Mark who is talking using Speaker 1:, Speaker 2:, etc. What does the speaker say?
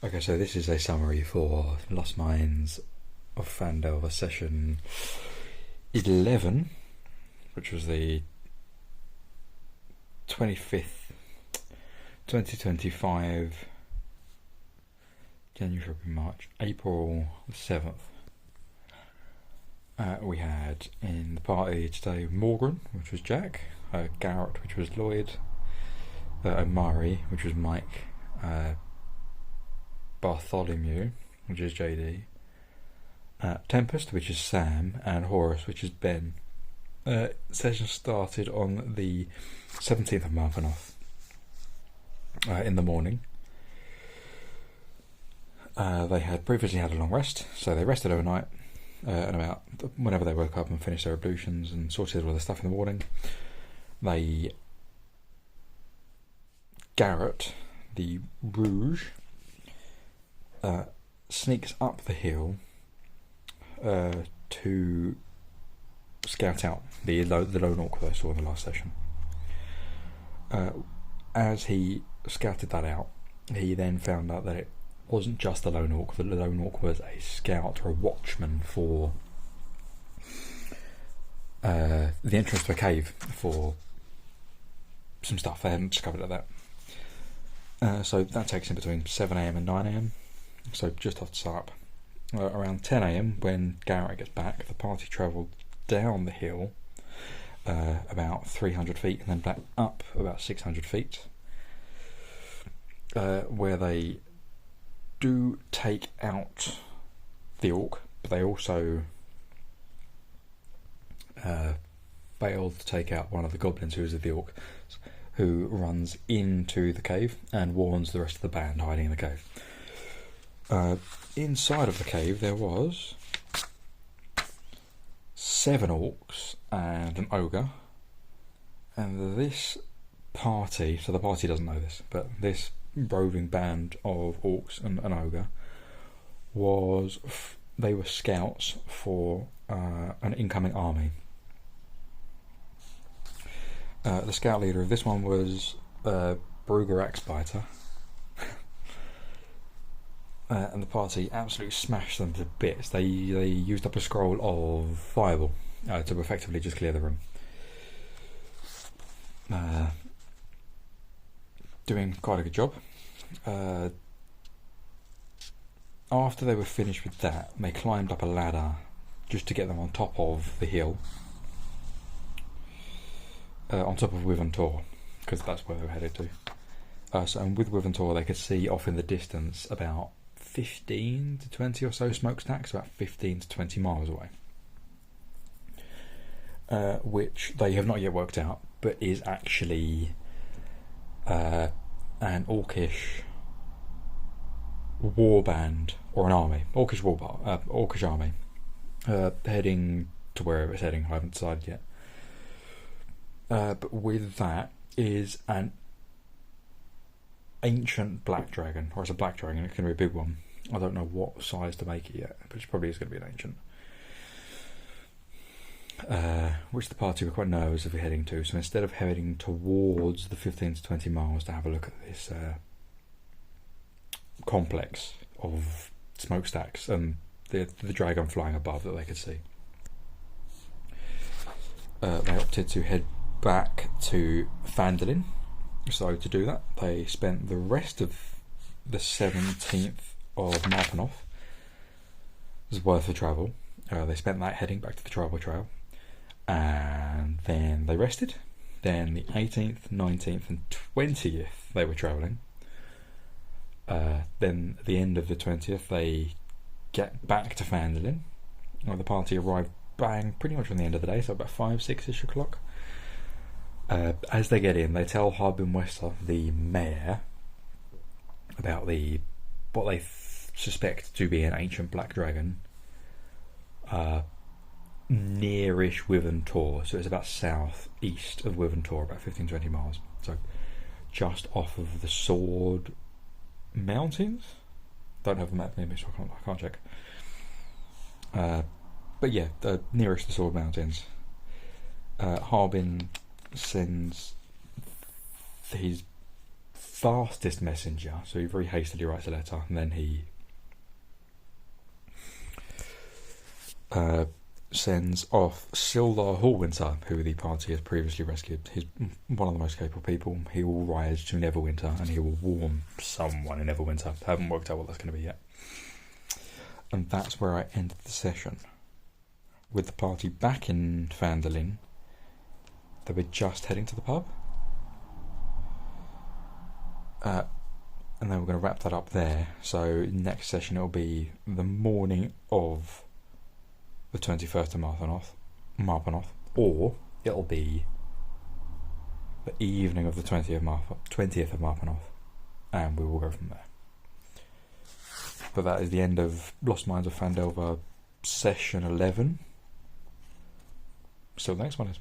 Speaker 1: Okay, so this is a summary for Lost Mines of Fandelver session 11, which was the 25th, 2025, January, February, March, April the 7th. We had in the party today Morgran, which was Jack, Garrett, which was Lloyd, Omari, which was Mike, Bartholomew, which is JD, Tempest, which is Sam, and Horus, which is Ben. Session started on the 17th of Margran in the morning. They had previously had a long rest, so they rested overnight, and about whenever they woke up and finished their ablutions and sorted all their stuff in the morning, Garrett, the Rouge, sneaks up the hill to scout out the lone orc that I saw in the last session. As he scouted that out, he then found out that it wasn't just the lone orc. The lone orc was a scout or a watchman for the entrance to a cave for some stuff they hadn't discovered at that. So that takes him between 7 AM and 9 AM. So just off the start, around 10 AM when Garrett gets back, the party travelled down the hill about 300 feet and then back up about 600 feet, where they do take out the orc, but they also failed to take out one of the goblins who is the orc, who runs into the cave and warns the rest of the band hiding in the cave. Inside of the cave there was 7 orcs and an ogre, and this party, so the party doesn't know this, but this roving band of orcs and an ogre they were scouts for an incoming army. The scout leader of this one was Brugger Axebiter, and the party absolutely smashed them to bits. They used up a scroll of fireball to effectively just clear the room. Doing quite a good job. After they were finished with that, they climbed up a ladder just to get them on top of the hill, on top of Wyvern Tor, because that's where they were headed to. And with Wyvern Tor, they could see off in the distance about 15 to 20 or so smokestacks, about 15 to 20 miles away, which they have not yet worked out, but is actually an orcish warband or an army, orcish army, heading to wherever it's heading. I haven't decided yet. But with that is an ancient black dragon, or it's a black dragon. It's going to be a big one. I don't know what size to make it yet, but it probably is going to be an ancient. Which the party were quite nervous of heading to. So instead of heading towards the 15 to 20 miles to have a look at this complex of smokestacks and the dragon flying above that they could see, they opted to head back to Phandalin. So to do that, they spent the rest of the 17th of Margran worth of travel. They spent that heading back to the tribal trail, and then they rested. Then the 18th, 19th and 20th they were travelling. Then at the end of the 20th they get back to Phandalin. The party arrived pretty much on the end of the day, so about 5-6ish o'clock. As they get in, they tell Harbin Wester, the mayor, about what they suspect to be an ancient black dragon nearish Wyvern Tor. So it's about south-east of Wyvern Tor, about 15-20 miles. So just off of the Sword Mountains. Don't have the map near me, so I can't check. But yeah, nearest the Sword Mountains. Harbin sends his fastest messenger, so he very hastily writes a letter, and then he sends off Sildar Hallwinter, who the party has previously rescued. He's one of the most capable people. He will rise to Neverwinter, and he will warn someone in Neverwinter. I haven't worked out what that's going to be yet. And that's where I ended the session. With the party back in Phandalin, they were just heading to the pub. And then we're going to wrap that up there. So next session it'll be the morning of the 21st of Marpanoth, or it'll be the evening of the 20th of Marpanoth, and we will go from there. But that is the end of Lost Mines of Phandelver session 11. So the next one is